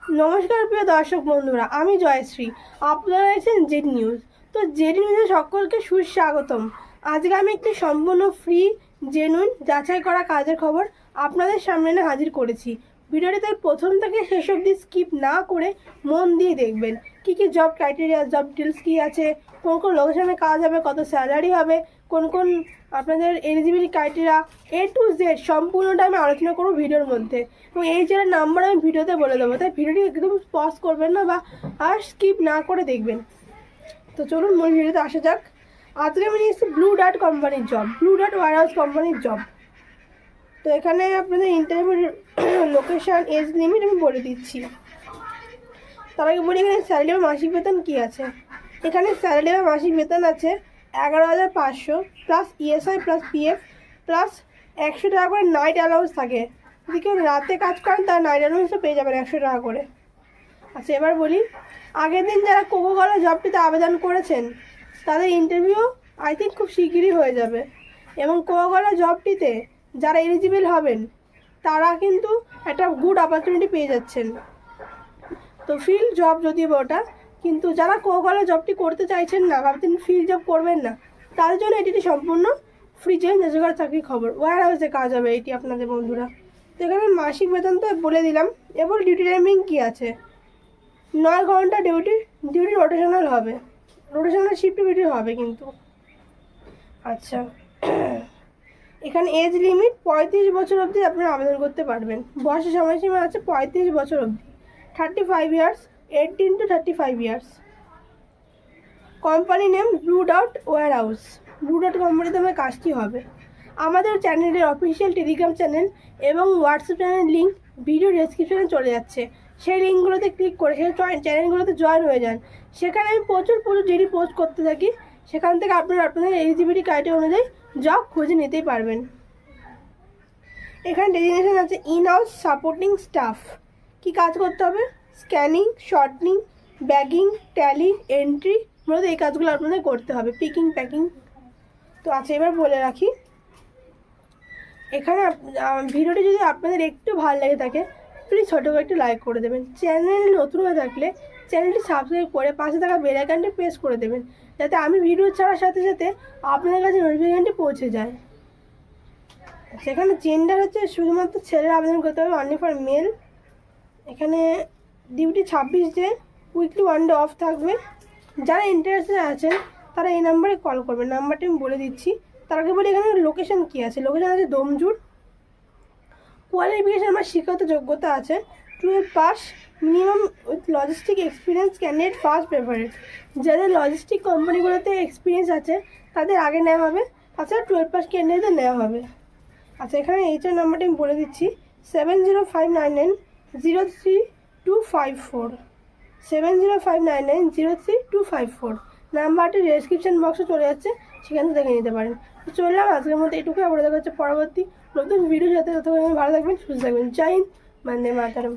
নমস্কার প্রিয় দর্শক বন্ধুরা, আমি জয়শ্রী। আপনারা আছেন জেড নিউজ। তো জেড নিউজে সকলকে সুস্বাগতম। আজকে আমি একটি সম্পূর্ণ ফ্রি, জেনুইন, যাচাই করা কাজের খবর আপনাদের সামনে এনে হাজির করেছি। ভিডিওটিতে প্রথম থেকে শেষ অবধি স্কিপ না করে মন দিয়ে দেখবেন। কী কী জব ক্রাইটেরিয়া, জব ডিটেলস কী আছে, কোন কোন লোকেশনে কাজ হবে, কত স্যালারি হবে, কোন কোন আপনাদের eligibility criteria, A to Z সম্পূর্ণটা আমি আলোচনা করবো ভিডিওর মধ্যে। এবং এই চ্যানেল নাম্বার আমি ভিডিওতে বলে দেবো, তাই ভিডিওটি একদম পজ করবেন না বা আর স্কিপ না করে দেখবেন। তো চলুন মূল ভিডিওতে আসা যাক। আজকে আমি নিয়েছি ব্লু ডার্ট কোম্পানির জব, ব্লু ডার্ট ওয়্যারহাউস কোম্পানির জব। তো এখানে আপনাদের ইন্টারভিউ লোকেশান, এজ লিমিট আমি বলে দিচ্ছি। তার আগে বলি এখানে স্যালারি বা মাসিক বেতন কী আছে। এখানে স্যালারি বা মাসিক বেতন আছে 11,500 plus ESI plus PF plus 100 টাকা করে নাইট অ্যালাউন্স থাকে। যদি কেউ রাতে কাজ করেন তার নাইট অ্যালাউন্সও পেয়ে যাবেন 100 টাকা করে। আচ্ছা, এবার বলি, আগের দিন যারা কোকোকলা জবটিতে আবেদন করেছেন তাদের ইন্টারভিউ আই থিঙ্ক খুব শিগগিরই হয়ে যাবে। এবং কোকোকলা জবটিতে যারা এলিজিবল হবেন তারা কিন্তু একটা গুড অপরচুনিটি পেয়ে যাচ্ছেন। তো ফিল্ড জব যদিও ওটা, কিন্তু যারা কোকোকলা জবটি করতে চাইছেন না, ভাবছেন ফিল্ড জব করবেন না, তাদের জন্য এটি সম্পূর্ণ ফ্রি চেঞ্জ রোজগার চাকরির খবর। ওয়্যার হাউসে কাজ হবে এটি আপনাদের বন্ধুরা। তো এখানে মাসিক বেতন তো বলে দিলাম। এবার ডিউটি টাইমিং কী আছে, 9 ঘন্টা ডিউটি রোটেশনাল হবে, রোটেশনাল শিফট ডিউটি হবে কিন্তু। আচ্ছা, এখানে এজ লিমিট 35 বছর অবধি আপনারা আবেদন করতে পারবেন। বয়সের সময়সীমা আছে 35 বছর অবধি, 35 years, 18 to 35 years. Company name Blue Dart warehouse. Blue Dart কোম্পানিতে আমার কাজটি হবে। আমাদের চ্যানেলের অফিসিয়াল টেলিগ্রাম চ্যানেল এবং হোয়াটসঅ্যাপ চ্যানেলের লিঙ্ক ভিডিও ডেসক্রিপশনে চলে যাচ্ছে। সেই লিঙ্কগুলোতে ক্লিক করে সেই চ্যানেলগুলোতে জয়েন হয়ে যান। সেখানে আমি প্রচুর জিডি পোস্ট করতে থাকি। সেখান থেকে আপনারা আপনাদের এলিজিবিলিটি ক্রাইটেরিয়া অনুযায়ী জব খুঁজে নিতেই পারবেন। এখানে ডেজিগনেশন আছে ইন হাউস সাপোর্টিং স্টাফ। কী কাজ করতে হবে, স্ক্যানিং, শর্টনিং, ব্যাগিং, ট্যালি, এন্ট্রি, মূলত এই কাজগুলো আপনাদের করতে হবে, পিকিং, প্যাকিং। তো আচ্ছা, এবার বলে রাখি, এখানে ভিডিওটি যদি আপনাদের একটু ভালো লেগে থাকে প্লিজ ছোটো করে একটু লাইক করে দেবেন। চ্যানেল নতুন হয়ে থাকলে চ্যানেলটি সাবস্ক্রাইব করে পাশে থাকা বেল আইকনটি প্রেস করে দেবেন, যাতে আমি ভিডিও ছাড়ার সাথে সাথে আপনাদের কাছে নোটিফিকেশনটি পৌঁছে যায়। সেখানে জেন্ডার হচ্ছে শুধুমাত্র ছেলেরা আবেদন করতে হবে, অনলি ফর মেল। এখানে duty 26 day, weekly 1 day of থাকবে। যারা ইন্টারেস্টেড আছেন তারা এই নাম্বারে কল করবেন, নাম্বারটি আমি বলে দিচ্ছি। তার আগে বলি এখানে লোকেশন কী আছে। লোকেশন আছে দমজুর। কোয়ালিফিকেশান আমার শিক্ষাগত যোগ্যতা আছে 12 pass, minimum with logistic experience candidate first preference. যাদের লজিস্টিক কোম্পানিগুলোতে এক্সপিরিয়েন্স আছে তাদের আগে নেওয়া হবে, তাছাড়া 12 পাস ক্যান্ডিডেটদের নেওয়া হবে। আচ্ছা, এখানে HR নাম্বারটি আমি বলে দিচ্ছি 7059903254, 7059903254। নাম্বারটি ডেসক্রিপশন বক্সে চলে যাচ্ছে, সেখান থেকে দেখে নিতে পারেন। তো চললাম আজকের মধ্যে এটুকু। আবার দেখা হচ্ছে পরবর্তী নতুন ভিডিও, যাতে ততক্ষণ ভালো থাকবেন, সুস্থ থাকবেন। জয় হিন্দ, বন্দে মাতরম।